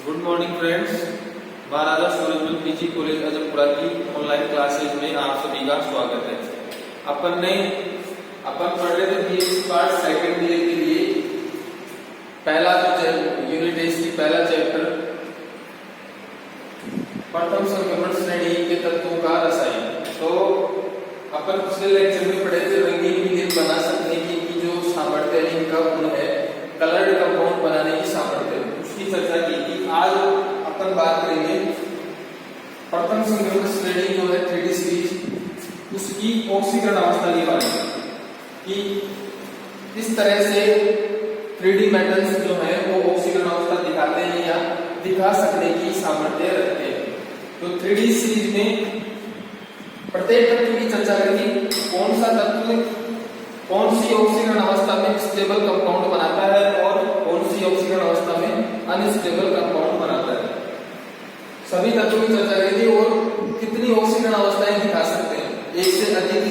Good morning friends, महाराजा Surajmal PG college अजमपुरा की online classes में आप सभी का स्वागत है। अपन पढ़ रहे थे पीएचडी पार्ट सेकंड ईयर के लिए पहला जो यूनिट है इसकी पहला चैप्टर प्रथम संक्रमण श्रेणी के तत्वों का रसायन। तो अपन पिछले लेक्चर में पढ़े थे रंगीन विद्युत बना सकने की जो सामर्थ्य है, इनका गुण है कलर्ड कंपाउंड बनाने की सामर्थ्य, उसकी चर्चा की थी। आज अपन बात करेंगे प्रथम संक्रमण श्रेणी जो है 3D सीरीज, उसकी ऑक्सीकरण अवस्था के बारे में कि इस तरह से 3D मेटल्स जो है वो ऑक्सीकरण अवस्था दिखाते हैं या दिखा सकने की सामर्थ्य रखते हैं। तो 3D सीरीज में प्रत्येक तत्व की चर्चा करेंगे, कौन सा तत्व कौन सी ऑक्सीकरण अवस्था में स्टेबल कंपाउंड बनाता है और कौन सी ऑक्सीकरण अवस्था में अनस्टेबल कंपाउंड बनाता है। सभी तत्वों की चर्चा करेंगे और कितनी ऑक्सीकरण अवस्थाएं दिखा सकते हैं, एक से अधिक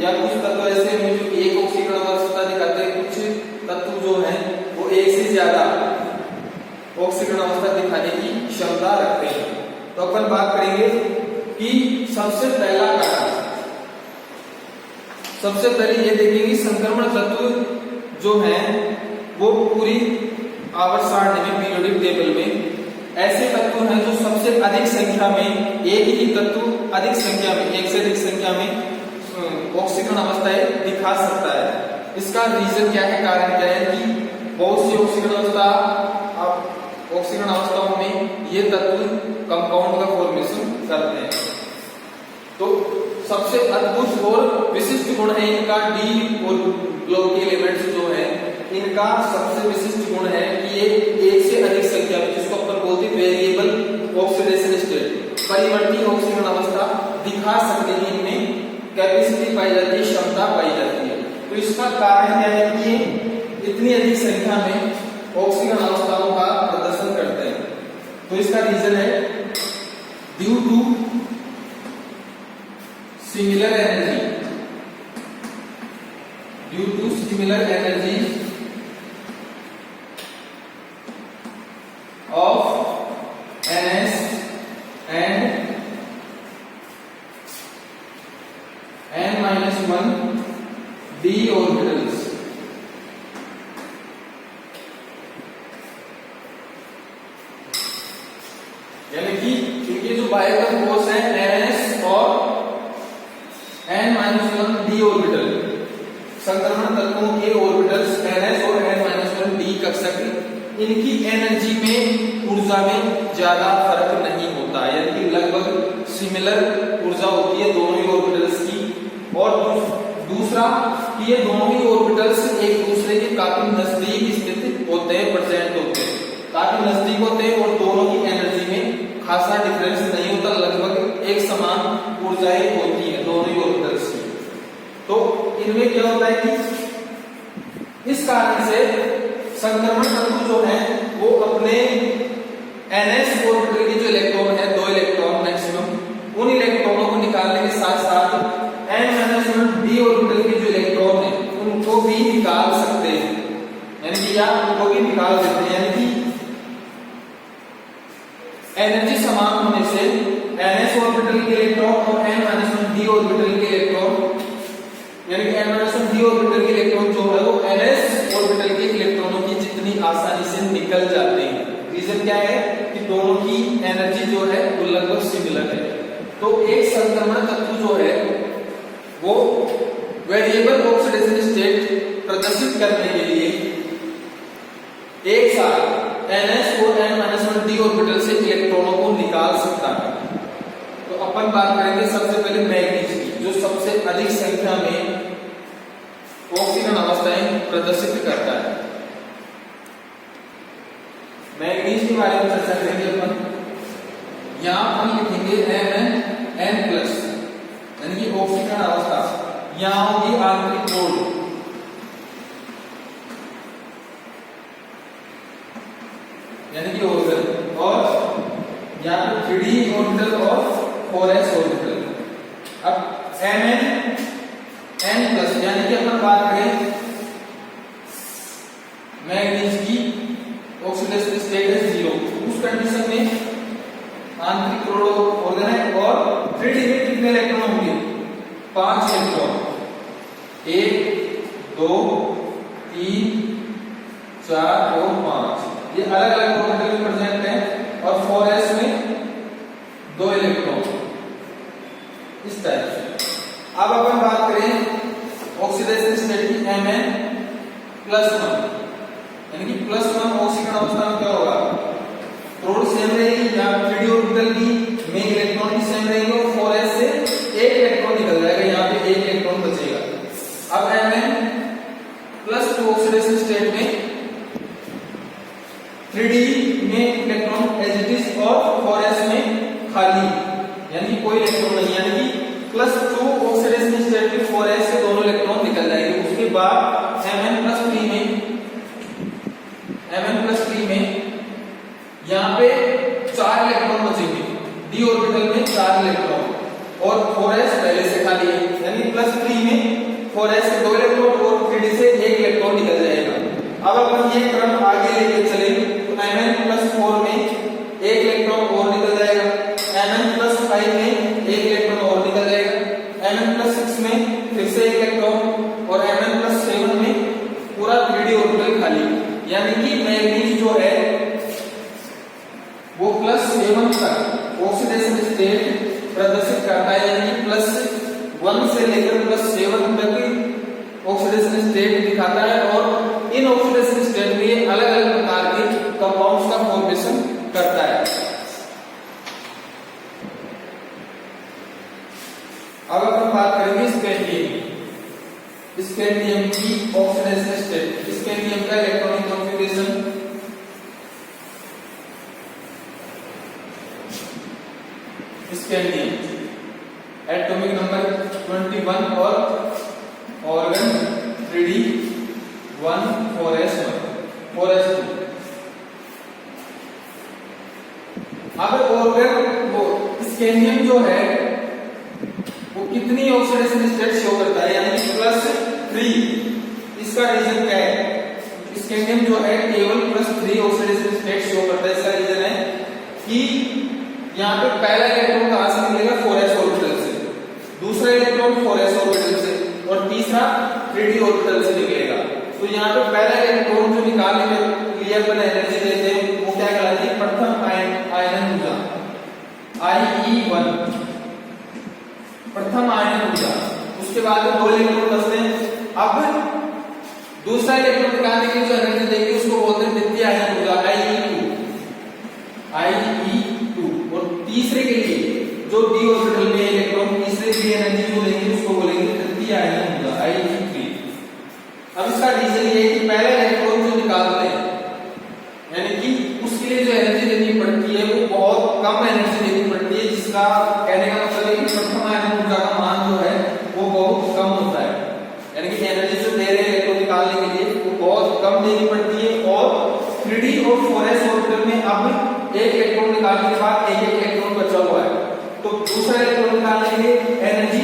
या कुछ तत्व ऐसे हैं जो एक ऑक्सीकरण अवस्था दिखाते हैं, कुछ तत्व जो हैं वो एक से ज्यादा ऑक्सीकरण अवस्था दिखाने की क्षमता रखते हैं। तो अपन बात करेंगे कि सबसे पहला कारक, सबसे पहले ये देखेंगे संक्रमण तत्व जो है वो पूरी आवर्त सारणी में पीरियोडिक टेबल में ऐसे तत्व हैं जो सबसे अधिक संख्या में एक ही तत्व अधिक संख्या में एक से अधिक संख्या में ऑक्सीकरण अवस्थाएं दिखा सकता है। इसका रीजन क्या है, कारण क्या है कि बहुत सी ऑक्सीकरण अवस्थाओं में ये तत्व कंपाउंड का फॉर्मेशन करते हैं। तो सबसे अद्भुत और विशिष्ट गुण है इनका डी और ब्लॉक के एलिमेंट्स जो है इनका सबसे विशिष्ट गुण है कि ये एक से अधिक संख्या में, जिसको अपन बोलते हैं वेरिएबल ऑक्सीडेशन स्टेट, परिवर्ती ऑक्सीकरण अवस्था दिखा सकने की इनमें कैपेसिटी पाई जाती है, क्षमता पाई जाती है। तो इसका कारण क्या है कि ये इतनी अधिक संख्या में ऑक्सीकरण अवस्थाओं का प्रदर्शन करते हैं। तो इसका रीजन है due to similar energy of NS and n-1 d orbitals। यानी कि इनके जो बायोकल फोर्स है NS और n-1 d ऑर्बिटल, संक्रमण तत्वों के ऑर्बिटल्स ns और n-1 d कक्षा की, इनकी एनर्जी में ऊर्जा में ज्यादा फर्क नहीं होता, यानी कि लगभग सिमिलर ऊर्जा होती है दोनों ही ऑर्बिटल्स की। और दूसरा कि ये दोनों ही ऑर्बिटल्स एक दूसरे के काफी नजदीक स्थित होते हैं, प्रेजेंट होते हैं, काफी नजदीक होते हैं और दोनों की एनर्जी में खासा डिफरेंस नहीं होता, लगभग एक समान ऊर्जाएं होती है दोनों ही ऑर्बिटल्स की। तो इनमें क्या होता है कि इस कारण से संक्रमण तत्व जो है वो अपने ns ऑर्बिटल के जो इलेक्ट्रॉन है, 2 इलेक्ट्रॉन मैक्सिमम, उन इलेक्ट्रॉनों को निकालने के साथ साथ n-1 d ऑर्बिटल के जो इलेक्ट्रॉन है उनको भी निकाल सकते हैं, यानी कि या उनको भी निकाल देते हैं। यानी कि एनर्जी समान होने से ns ऑर्बिटल के इलेक्ट्रॉन और n-1 d ऑर्बिटल के इलेक्ट्रॉन, यानी कि n-1 d ऑर्बिटल के इलेक्ट्रॉन जो है वो ns ऑर्बिटल के इलेक्ट्रॉनों की जितनी आसानी से निकल जाते हैं। रीजन क्या है कि दोनों की एनर्जी जो है वो लगभग सिमिलर है। तो एक संक्रमण तत्व जो है वो वेरिएबल ऑक्सीडेशन स्टेट प्रदर्शित करने के लिए एक साथ ns और n-1 d ऑर्बिटल से इलेक्ट्रॉनों को निकाल सकता है। तो अपन बात करेंगे सबसे पहले मैग्नीज की, जो सबसे अधिक संख्या में ऑक्सीकरण अवस्थाएं प्रदर्शित करता है। मैग्नीज के बारे में चर्चा करेंगे अपन। यहां हम लिखेंगे Mn+, यानी कि ऑक्सीकरण अवस्था, यहां होगी आंतरिक मोड, यानी कि ऑर्बिटल, और यहाँ पे 3D ऑर्बिटल और 4s ऑर्बिटल। अब Mn+ यानी कि अपन बात करें मैग्नीज की ऑक्सीडेशन स्टेट है 0, कंडीशन में आंतरिक ऑर्गन है और 3D में कितने इलेक्ट्रॉन होंगे? 5 इलेक्ट्रॉन, 1 2 3 4 और 5, ये अलग अलग ऑर्बिटल में प्रेजेंट है। और 4s में 2 इलेक्ट्रॉन, इस टाइप से। अब अपन बात करें ऑक्सीडेशन स्टेट की Mn+1, यानी कि +1 ऑक्सीकरण अवस्था में क्या होगा? प्रोड सेम रहेगी या 3D ऑर्बिटल की में इलेक्ट्रॉन भी सेम रहेंगे और 4s से एक इलेक्ट्रॉन निकल जाएगा, यहाँ पे एक इलेक्ट्रॉन बचेगा। अब Mn+2 ऑक्सीडेशन स्टेट में 3D में इलेक्ट्रॉन एज इट इज और 4s में खाली, यानी कोई इलेक्ट्रॉन नहीं, यानी कि +2 ऑक्सीडेशन स्टेट में 4s से दोनों इलेक्ट्रॉन निकल जाएंगे। उसके बाद Mn+3 में यहाँ पे 4 इलेक्ट्रॉन बचेंगे, d ऑर्बिटल में 4 इलेक्ट्रॉन और 4s पहले से खाली है, यानी +3 में 4s से 2 इलेक्ट्रॉन और 3d से 1 इलेक्ट्रॉन निकल जाएगा। अब अपन ये क्रम आगे लेके चले तो Mn+4 में 1 इलेक्ट्रॉन और निकल जाएगा, Mn+5 में 1 इलेक्ट्रॉन और निकल जाएगा, Mn+6 में फिर से 1 इलेक्ट्रॉन और Mn+7 में पूरा 3d ऑर्बिटल खाली, यानी कि मैग्नीज जो है वो +7 तक ऑक्सीडेशन स्टेट प्रदर्शित करता है, यानी +1 से लेकर +7 तक ऑक्सीडेशन स्टेट दिखाता है। और इन ऑक्सीडेशन स्टेट में अलग अलग प्रकार के कंपाउंड्स का फॉर्मेशन करता है। अब अपन बात करेंगे स्कैंडियम की ऑक्सीडेशन स्टेट। स्कैंडियम का electronic configuration scandium atomic number 21 और ऑर्गन 3D 1 4s2। अब ऑर्गन वो स्कैंडियम जो है वो कितनी ऑक्सीडेशन स्टेट शो करता है, यानी कि +3। इसका रीजन क्या है? स्कैंडियम जो है केवल +3 ऑक्सीडेशन स्टेट शो करता है। इसका रीजन है कि यहाँ पे पहला इलेक्ट्रॉन कहां से निकलेगा? 4s ऑर्बिटल से, दूसरा इलेक्ट्रॉन 4s ऑर्बिटल से और तीसरा 3d ऑर्बिटल से निकलेगा। तो यहाँ पे पहला इलेक्ट्रॉन जो निकालने के लिए अपन एनर्जी देते हैं वो क्या कहलाती है? प्रथम आयनन ऊर्जा, IE1, प्रथम आयनन ऊर्जा। उसके बाद 2 इलेक्ट्रॉन बचते हैं। अब दूसरा इलेक्ट्रॉन निकालने के लिए जो एनर्जी देंगे उसको बोलते हैं द्वितीय आयनन ऊर्जा, IE2। और तीसरे के लिए जो d ऑर्बिटल में इलेक्ट्रॉन तीसरे के लिए एनर्जी जो लेंगे उसको बोलेंगे तृतीय आयनन ऊर्जा, IE3। अब इसका रीजन ये है कि पहला इलेक्ट्रॉन जो निकालते हैं, यानी कि उसके लिए जो एनर्जी देनी पड़ती है वो बहुत कम एनर्जी देनी पड़ती है, जिसका कहने का मतलब है कि प्रथम आयनन ऊर्जा का मान जो है वो बहुत कम होता है, यानी कि एनर्जी जो दे रहे हैं इलेक्ट्रॉन निकालने के लिए वो बहुत कम देनी पड़ती है। और 3d और 4s ऑर्बिटल में अब एक इलेक्ट्रॉन निकालने के बाद एक इलेक्ट्रॉन बचा हुआ है, तो दूसरा इलेक्ट्रॉन निकालने के लिए एनर्जी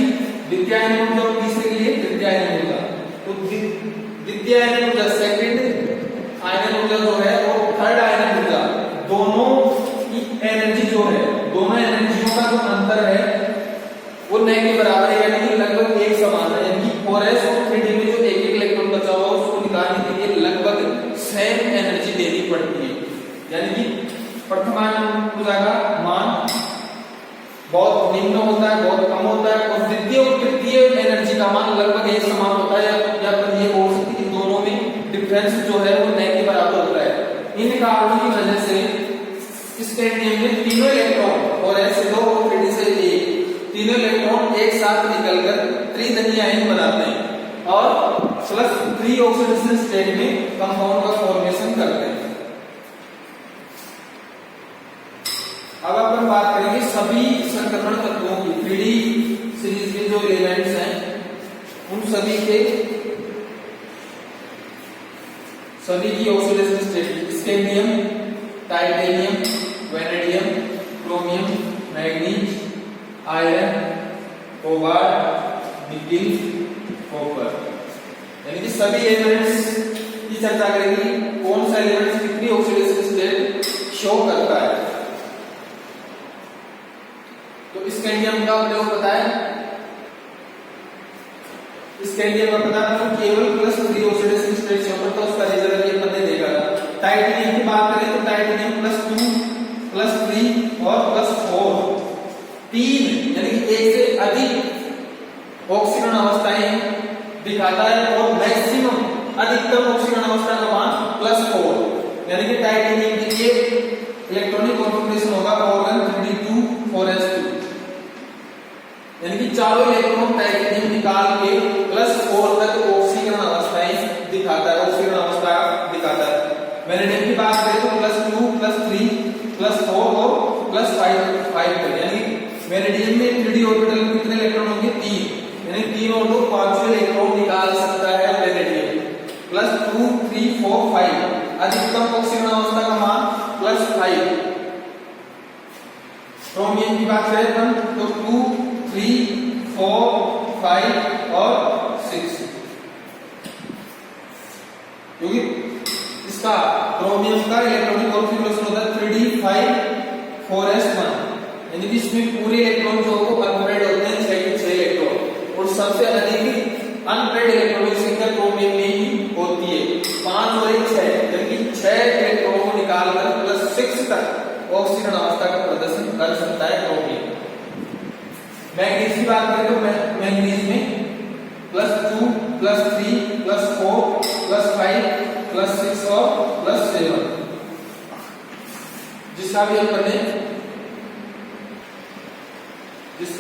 द्वितीय आयनन ऊर्जा और तीसरे के लिए तृतीय आयनन ऊर्जा। तो द्वितीय आयनन ऊर्जा, सेकंड आयनन ऊर्जा जो है और थर्ड आयनन ऊर्जा, दोनों की एनर्जी जो है, दोनों एनर्जियों का जो अंतर है वो न के बराबर है, यानी कि लगभग एक समान है। यानी कि 4s और 3d में जो एक इलेक्ट्रॉन बचा हुआ है उसको निकालने के लिए लगभग सेम एनर्जी देनी पड़ती है, यानी कि प्रथम आयनन ऊर्जा का मान बहुत निम्न होता है, बहुत कम होता है, और द्वितीय और तृतीय एनर्जी का मान लगभग एक समान होता है, या अपन ये बोल सकते हैं कि दोनों में डिफरेंस जो है वो न के बराबर होता है। इन कारणों की वजह से स्कैंडियम में तीनों इलेक्ट्रॉन और s से 2 और 3d से 1 तीनों इलेक्ट्रॉन एक साथ निकलकर त्रिधनीय आयन बनाते हैं और +3 ऑक्सीडेशन स्टेट में कंपाउंड का फॉर्मेशन करते हैं। अब अपन बात करेंगे सभी संक्रमण तत्वों की, 3D सीरीज के जो एलिमेंट्स हैं उन सभी की oxidation state. Scandium, titanium, vanadium, chromium, manganese, iron, cobalt, nickel, copper, यानी कि सभी एलिमेंट्स की चर्चा करेंगे। कौन सा एलिमेंट्स कितनी ऑक्सीडेशन स्टेट शो करता है। अपने को पता है, इसके लिए हमें पता है केवल +3 ऑक्सीडेशन स्टेट से ऊपर, तो उसका रिजल्ट ये अपने देगा। टाइटेनियम की बात करें तो टाइटेनियम +2 +3 और +4 3 यानी कि एक से अधिक ऑक्सीकरण अवस्थाएं दिखाता है और मैक्सिमम अधिकतम ऑक्सीकरण अवस्था का मान +4 यानी कि टाइटेनियम के लिए इलेक्ट्रॉनिक कॉन्फ़िगरेशन होगा ऑर्गन 3d2 4s2 यानी कि चारों इलेक्ट्रॉन टाइटेनियम निकाल के +4 तक ऑक्सीकरण अवस्थाएं दिखाता है, ऑक्सीकरण अवस्था दिखाता है। वैनेडियम की बात करें तो +2 +3 +4 और +5 यानी वैनेडियम में 3d ऑर्बिटल में कितने इलेक्ट्रॉन होंगे 3 यानी 3 और 2 5 इलेक्ट्रॉन निकाल सकता है वैनेडियम। +2 3 4 5 अधिकतम ऑक्सीकरण अवस्था का मान +5। क्रोमियम की बात करें तो 2 3 4 5 और 6 क्योंकि इसका क्रोमियम का इलेक्ट्रॉनिक कॉन्फ़िगरेशन होता है 3d5 4s1 यानी कि इसमें पूरे इलेक्ट्रॉन जो अनपेयर्ड होते हैं 6 के 6 इलेक्ट्रॉन और सबसे अधिक अनपेयर्ड इलेक्ट्रॉनिक संख्या क्रोमियम में ही होती है 5 और 1 6 यानी कि 6 इलेक्ट्रॉन को निकालकर +6 तक ऑक्सीकरण अवस्था का प्रदर्शन कर सकता है क्रोमियम। मैग्नीज की बात करें तो मैग्नीज में +2 +3 +4 +5 +6 और +7 जिसका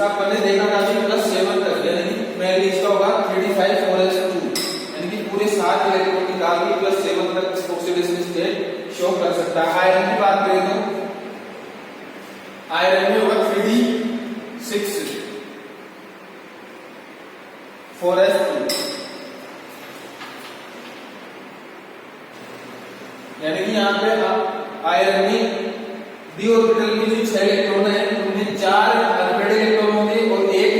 अपन ने देखा था कि +7 तक यानी मैग्नीज का होगा 3d5 4s2 यानी कि पूरे 7 इलेक्ट्रॉन निकाल के +7 तक ऑक्सीडेशन स्टेट शो कर सकता है। आयरन की बात करें तो आयरन में होगा 3d6 4s2 यानी कि यहाँ पे आयरन में डी ऑर्बिटल की जो 6 इलेक्ट्रॉन है उनमें 4 अनपेयर्ड इलेक्ट्रॉन होंगे और एक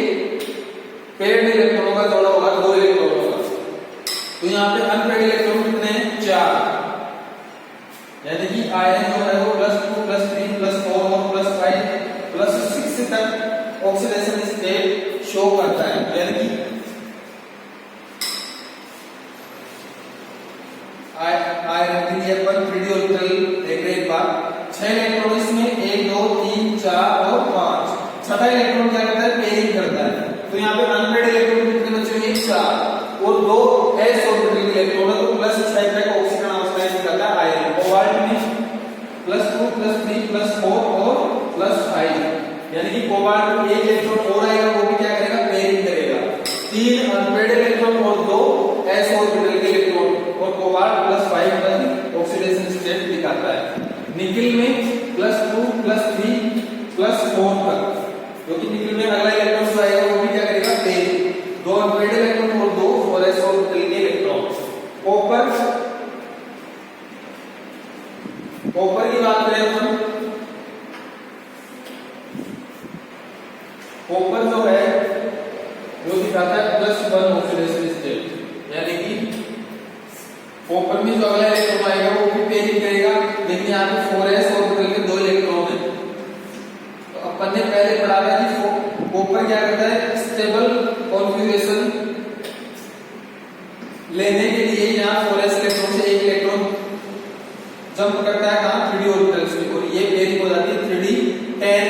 पेयर्ड इलेक्ट्रॉनों का जोड़ा होगा 2 इलेक्ट्रॉन होगा। तो यहाँ पे अनपेयर्ड इलेक्ट्रॉन कितने हैं 4 यानी कि आयरन जो है वो +2 +3 +4 और +5 +6 तक ऑक्सीडेशन स्टेट शो करता है। यानी कि आयरन के लिए अपन 3d ऑर्बिटल देख रहे एक बार 6 इलेक्ट्रॉन इसमें 1 2 3 4 और 5 छठा इलेक्ट्रॉन क्या करता है पेयरिंग करता है। तो यहाँ पे अनपेयर्ड इलेक्ट्रॉन कितने बचे हैं 4 और 2 s ऑर्बिटल के इलेक्ट्रॉन है तो +6 तक ऑक्सीकरण अवस्थाएं दिखाता है आयरन। कोबाल्ट में +2 +3 +4 और +5 यानी कि कोबाल्ट में एक इलेक्ट्रॉन और आएगा वो भी क्या करेगा पेयरिंग करेगा। 3 अनपेयर्ड इलेक्ट्रॉन और 2 s ऑर्बिटल के इलेक्ट्रॉन और कोबाल्ट +5 तक ऑक्सीडेशन स्टेट दिखाता है। निकिल में +2 +3 +4 तक क्योंकि निकिल में अगला इलेक्ट्रॉन जो आएगा वो भी क्या करेगा पेयरिंग 2 अनपेयर्ड इलेक्ट्रॉन और 2 4s ऑर्बिटल के इलेक्ट्रॉन। कॉपर की बात करें तो कॉपर जो है वो दिखाता है +1 ऑक्सीडेशन स्टेट यानी कि कॉपर में जो अगला इलेक्ट्रॉन आएगा वो भी पेयरिंग करेगा लेकिन यहाँ पे 4s ऑर्बिटल के 2 इलेक्ट्रॉन है। तो अपन ने पहले पढ़ा था कि कॉपर क्या करता है स्टेबल कॉन्फ़िगरेशन लेने के लिए यहाँ 4s इलेक्ट्रॉन से एक इलेक्ट्रॉन जंप करता है कहां 3d ऑर्बिटल्स में और ये पेयरिंग हो जाती है 3d10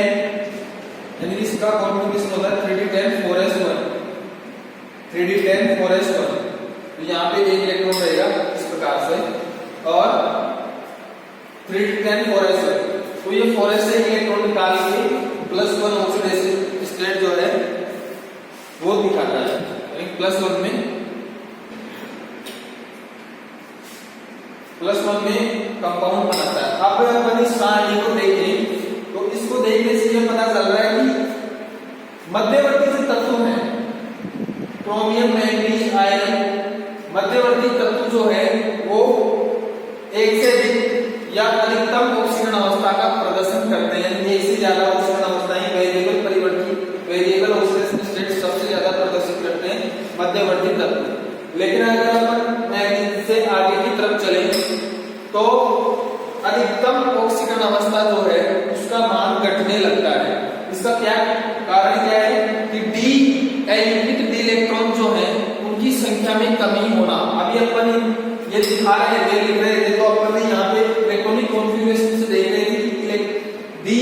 यानी इसका कॉन्फ़िगरेशन होता है 3d10 4s1 3d10 4s1। तो यहाँ पे एक इलेक्ट्रॉन रहेगा इस प्रकार से और 3d10 4s1 तो ये 4s से एक इलेक्ट्रॉन निकाल के +1 ऑक्सीडेशन स्टेट जो है वो दिखाता है +1 में कंपाउंड बनाता है। अब अपन इस सारणी को देखें तो इसको देखने से ये पता चल रहा है कि मध्यवर्ती जो तत्व हैं क्रोमियम मैग्नीज आयरन मध्यवर्ती तत्व जो है वो एक से अधिक या अधिकतम ऑक्सीकरण अवस्था का प्रदर्शन करते हैं। एक से ज्यादा ऑक्सीकरण अवस्थाएं वेरिएबल ऑक्सीडेशन स्टेट सबसे ज्यादा प्रदर्शित करते हैं मध्यवर्ती तत्व। लेकिन अगर अपन मैग्नीज से आगे की तरफ चलें तो अधिकतम ऑक्सीकरण अवस्था जो है उसका मान घटने लगता है। इसका क्या कारण क्या है दिखा रहे थे, लिख रहे थे, तो अपन ने यहाँ पे इलेक्ट्रॉनिक कॉन्फ़िगरेशन से देख रहे थे कि डी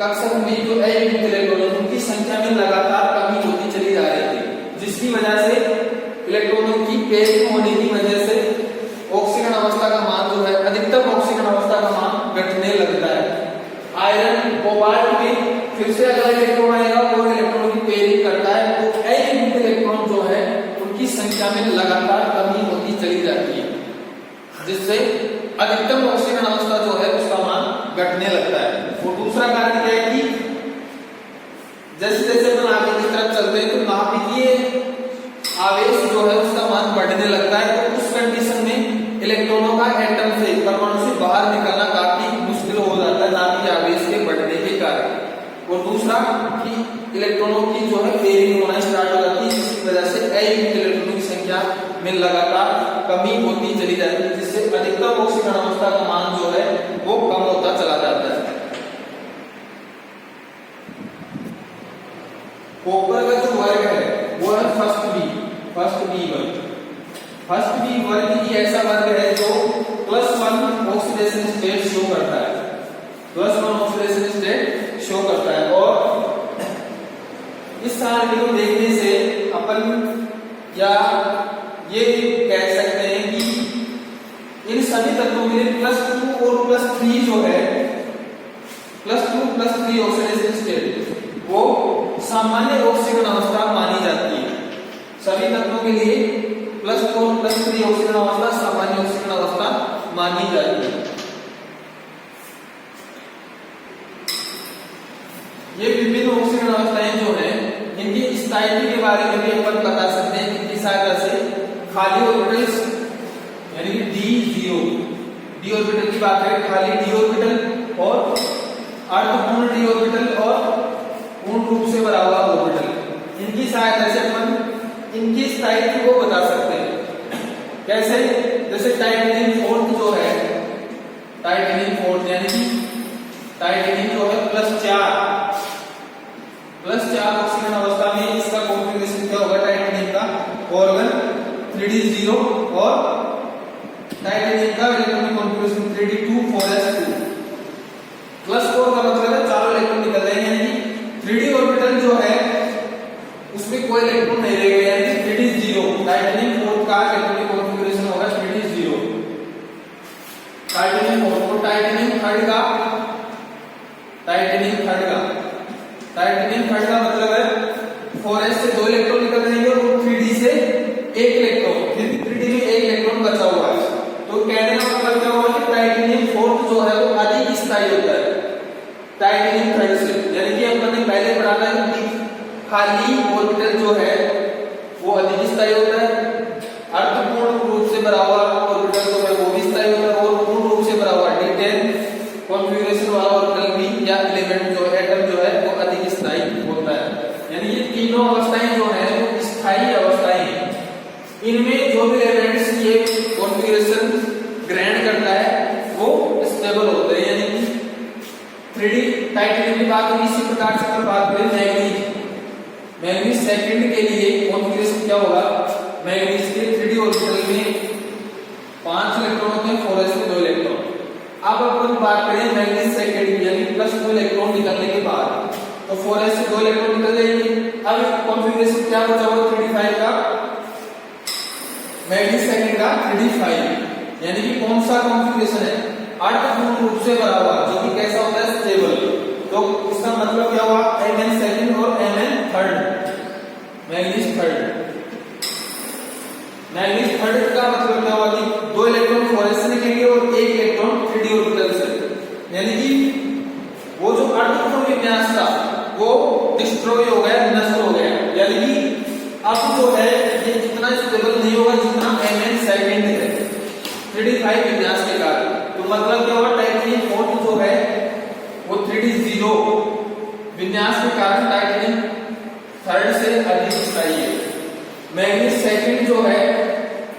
कक्षक में जो अयुग्मित इलेक्ट्रॉन उनकी संख्या में लगातार कमी होती चली जा रही थी, जिसकी वजह से इलेक्ट्रॉनों की पेयरिंग होने की वजह से ऑक्सीकरण अवस्था का मान जो है, अधिकतम ऑक्सीकरण अवस्था का मान घटने लगता है। आयरन कोबाल्ट में फिर से अगला इलेक्ट्रॉन आएगा और इलेक्ट्रॉनों की पेयरिंग करता है, तो अयुग्मित इलेक्ट्रॉन जो है उनकी संख्या में लगातार कमी होती चली जाती है, जिससे अधिकतम ऑक्सीकरण अवस्था जो है उसका मान घटने लगता है। और दूसरा कारण क्या है कि जैसे जैसे अपन आगे की तरफ चलते हैं तो नाभिकीय आवेश जो है उसका मान बढ़ने लगता है, तो उस कंडीशन में इलेक्ट्रॉनों का एटम से, परमाणु से बाहर निकलना काफी मुश्किल हो जाता है नाभिकीय आवेश के बढ़ने के कारण। और दूसरा कि इलेक्ट्रॉनों की जो है पेयरिंग होना स्टार्ट हो जाती है, जिसकी वजह से अयुग्मित इलेक्ट्रॉनों की संख्या में लगातार कमी होती चली जाती है, जिससे अधिकतम ऑक्सीकरण अवस्था का मान जो है वो कम होता चला जाता है। कॉपर का जो वर्ग है वो है फर्स्ट बी वर्ग। फर्स्ट बी वर्ग ही ऐसा वर्ग है जो +1 ऑक्सीडेशन स्टेट शो करता है, +1 ऑक्सीडेशन स्टेट शो करता है। और इस सारणी को देखने से अपन या ये कह सकते हैं कि इन सभी तत्वों के लिए +2 और +3 जो है, +2 +3 ऑक्सीडेशन स्टेट वो सामान्य ऑक्सीकरण अवस्था मानी जाती है। सभी तत्वों के लिए +2 और +3 ऑक्सीकरण अवस्था सामान्य ऑक्सीकरण अवस्था मानी जाती है। ये विभिन्न ऑक्सीकरण अवस्थाएं जो हैं इनकी स्थायित्व के बारे में भी अपन बता सकते हैं कि किस तरह से खाली ऑर्बिटल्स यानी कि डी ऑर्बिटल की बात करें, खाली डी ऑर्बिटल और अर्धपूर्ण डी ऑर्बिटल और पूर्ण रूप से भरा हुआ ऑर्बिटल, इनकी सहायता से अपन इनकी स्थायित्व को बता सकते हैं। कैसे? जैसे टाइटेनियम 4 जो है, टाइटेनियम 4 यानी कि टाइटेनियम जो है +4 ऑक्सीकरण अवस्था में इसका कॉन्फ़िगरेशन क्या होगा टाइटेनियम का, ऑर्गन 3d0 और टाइटेनियम का इलेक्ट्रॉनिक कॉन्फ़िगरेशन 3d2 4s2। +4 का मतलब है चारों इलेक्ट्रॉन निकल रहे हैं, यानी 3d ऑर्बिटल जो है उसमें कोई इलेक्ट्रॉन नहीं रहेगा, यानी 3d0। टाइटेनियम 4 का इलेक्ट्रॉनिक कॉन्फ़िगरेशन होगा 3d0। टाइटेनियम 4 को टाइटेनियम थर्ड का मतलब है 4s से 2 इलेक्ट्रॉन निकल रहे हैं और 3d से 1 इलेक्ट्रॉन, फिर 3d में 1 इलेक्ट्रॉन बचा हुआ है। तो कहने का मतलब क्या हुआ कि टाइटेनियम 4 जो है वो अधिक स्थायी होता है टाइटेनियम थर्ड से, यानी कि अपन ने पहले पढ़ा था कि खाली ऑर्बिटल जो है वो अधिक स्थायी होता है, अर्धपूर्ण रूप से भरा हुआ ऑर्बिटल जो है वो भी स्थायी होता है, और पूर्ण रूप से भरा हुआ D10 कॉन्फ़िगरेशन वाला ऑर्बिटल भी या एलिमेंट जो है एटम जो है वो अधिक स्थायी होता है। यानी ये तीनों अवस्थाएं जो है वो स्थायी अवस्थाएं हैं। इनमें जो भी एलिमेंट्स ये कॉन्फ़िगरेशन ग्रहण करता है वो स्टेबल होते हैं, यानी कि 3D टाइटेनियम की बात होगी। इसी प्रकार से अगर बात करें मैग्नीज सेकंड के लिए कॉन्फ़िगरेशन क्या होगा, मैग्नीज के 3D ऑर्बिटल में 5 इलेक्ट्रॉन होते हैं, 4s में 2 इलेक्ट्रॉन। अब अपन बात करें मैग्नीज सेकंड की, यानी +2 इलेक्ट्रॉन निकलने के बाद तो 4s से 2 इलेक्ट्रॉन निकल जाएंगे। अब कॉन्फ़िगरेशन क्या बचा हुआ 3d5 का, मैग्नीज सेकंड का 3d5, यानी कि कौन सा कॉन्फ़िगरेशन है, अर्धपूर्ण रूप से भरा हुआ, जो कि कैसा होता है स्टेबल। तो इसका मतलब क्या हुआ Mn सेकंड और Mn थर्ड, मैग्नीज थर्ड का मतलब क्या हुआ कि 2 इलेक्ट्रॉन 4s से निकलेंगे और 1 इलेक्ट्रॉन 3d ऑर्बिटल से, यानी कि वो जो अर्धपूर्ण विन्यास था वो डिस्ट्रॉय हो गया, नष्ट हो गया, यानी कि अब जो है ये इतना स्टेबल नहीं होगा जितना Mn सेकंड है 3d5 विन्यास के कारण। तो मतलब क्या हुआ टाइटेनियम 4 जो है वो 3d0 विन्यास के कारण टाइटेनियम थर्ड से अधिक स्थायी है। मैग्नीज सेकंड जो है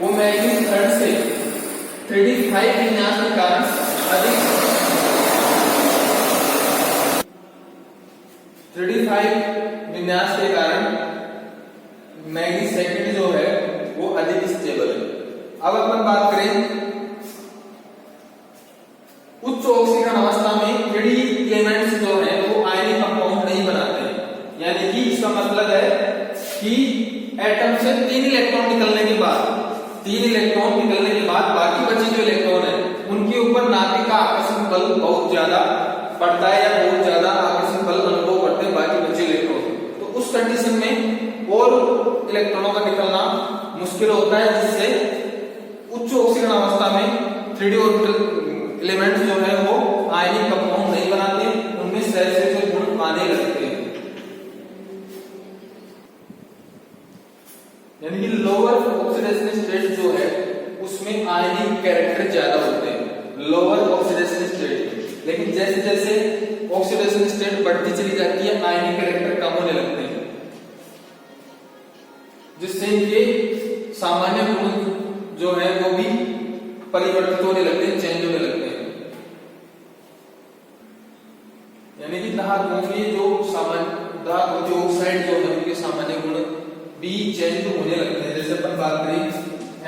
वो मैग्नीज थर्ड से 3d5 विन्यास के कारण अधिक 3d5 विन्यास के कारण मैग्नीज सेकंड जो है वो अधिक स्टेबल है। अब अपन बात उच्च ऑक्सीकरण अवस्था में फ्री एलिमेंट्स जो है वो आयनिक कंपाउंड नहीं बनाते हैं। यानी कि इसका मतलब है कि एटम से 3 इलेक्ट्रॉन निकलने के बाद बाकी बचे जो इलेक्ट्रॉन है उनके ऊपर नाभिक का आकर्षण बल बहुत ज्यादा पड़ता है या बहुत ज्यादा आकर्षण बल अनुभव करते हैं बाकी बचे इलेक्ट्रॉन। तो उस कंडीशन में और इलेक्ट्रॉनों का निकलना मुश्किल होता है, जिससे उच्च ऑक्सीकरण अवस्था में 3d ऑर्बिटल एलिमेंट्स जो है वो आयनिक कंपाउंड नहीं बनाते, उनमें सहज से गुण आने लगते हैं। यानी कि लोअर ऑक्सीडेशन स्टेट जो है उसमें आयनिक कैरेक्टर ज्यादा होते हैं, लोअर ऑक्सीडेशन स्टेट। लेकिन जैसे जैसे ऑक्सीडेशन स्टेट बढ़ती चली जाती है आयनिक कैरेक्टर कम होने लगते हैं, जिससे इनके सामान्य गुण जो है वो भी परिवर्तित होने लगते हैं, चेंज होने लगते हैं। यानी कि धातुओं के जो धातु के ऑक्साइड जो है उनके सामान्य गुण भी चेंज होने लगते हैं। जैसे अपन बात करें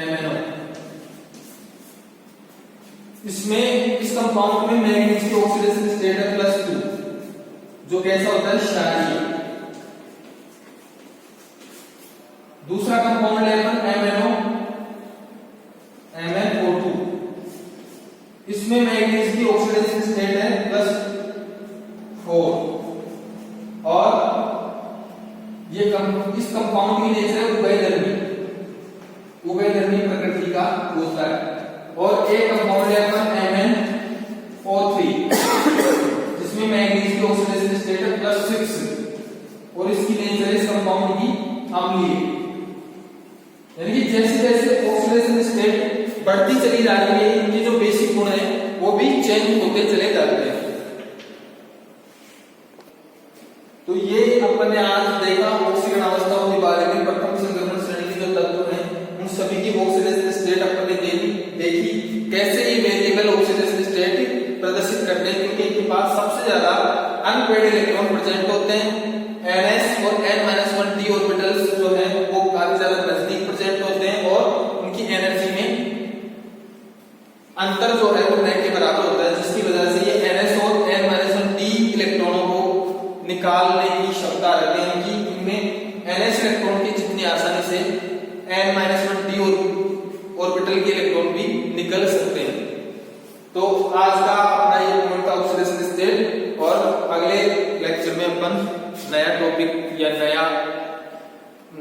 MnO, इसमें इस कंपाउंड में मैंगनीज की ऑक्सीडेशन स्टेट है +2, जो कैसा होता है क्षारीय। दूसरा कंपाउंड है अपन MnO2, इसमें मैंगनीज की ऑक्सीडेशन स्टेट है +4 और ये इस कंपाउंड की नेचर है उभयधर्मी प्रकृति का होता है। और एक कंपाउंड है अपन MnO3, जिसमें मैंगनीज की ऑक्सीडेशन स्टेट है +6 और इसकी नेचर है इस कंपाउंड की अम्लीय। यानी कि जैसे जैसे ऑक्सीडेशन स्टेट बढ़ती चली जा रही है इनके जो बेसिक गुण है वो भी चेंज होते चले जाते हैं। तो ये अपन ने आज देखा ऑक्सीकरण अवस्थाओं के बारे में। प्रथम संक्रमण श्रेणी के जो तत्व हैं उन सभी की ऑक्सीडेशन स्टेट अपन ने देखी कैसे ये वेरिएबल ऑक्सीडेशन स्टेट प्रदर्शित करते हैं, क्योंकि इनके पास सबसे ज्यादा अनपेयर्ड इलेक्ट्रॉन प्रेजेंट होते हैं। Ns और n-1d ऑर्बिटल्स जो है वो काफी ज्यादा नजदीक प्रेजेंट होते हैं और उनकी एनर्जी में अंतर जो है वो न के बराबर होता है, जिसकी वजह से ये Ns और n-1d इलेक्ट्रॉनों को निकालने की क्षमता रखते हैं कि इनमें Ns इलेक्ट्रॉन की जितनी आसानी से n-1d ऑर्बिटल के इलेक्ट्रॉन भी निकल सकते हैं। तो आज का अपना ये पॉइंट था ऑक्सीडेशन स्टेट, और अगले लेक्चर में अपन नया टॉपिक या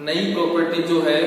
नई प्रॉपर्टी जो है